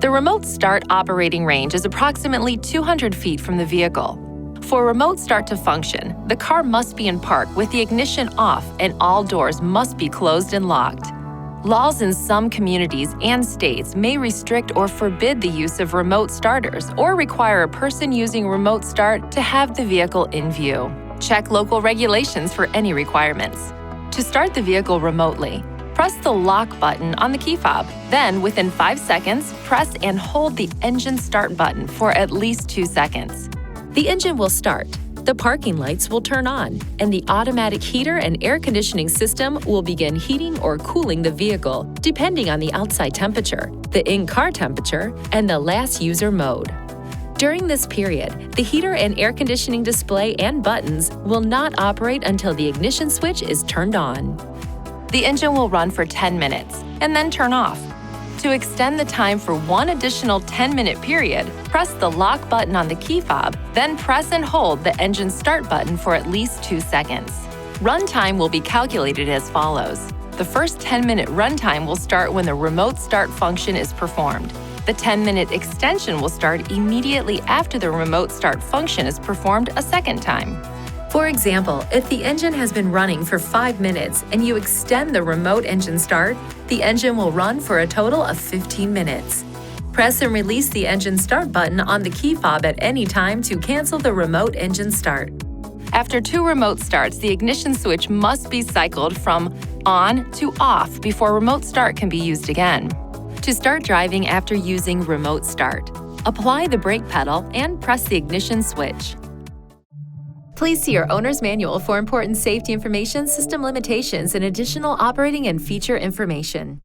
The remote start operating range is approximately 200 feet from the vehicle. For remote start to function, the car must be in park with the ignition off and all doors must be closed and locked. Laws in some communities and states may restrict or forbid the use of remote starters or require a person using remote start to have the vehicle in view. Check local regulations for any requirements. To start the vehicle remotely, press the lock button on the key fob. Then, within 5 seconds, press and hold the engine start button for at least 2 seconds. The engine will start, the parking lights will turn on, and the automatic heater and air conditioning system will begin heating or cooling the vehicle depending on the outside temperature, the in-car temperature, and the last user mode. During this period, the heater and air conditioning display and buttons will not operate until the ignition switch is turned on. The engine will run for 10 minutes and then turn off. To extend the time for one additional 10-minute period, press the lock button on the key fob, then press and hold the engine start button for at least 2 seconds. Runtime will be calculated as follows. The first 10-minute runtime will start when the remote start function is performed. The 10-minute extension will start immediately after the remote start function is performed a second time. For example, if the engine has been running for 5 minutes and you extend the remote engine start, the engine will run for a total of 15 minutes. Press and release the engine start button on the key fob at any time to cancel the remote engine start. After 2 remote starts, the ignition switch must be cycled from on to off before remote start can be used again. To start driving after using remote start, apply the brake pedal and press the ignition switch. Please see your owner's manual for important safety information, system limitations, and additional operating and feature information.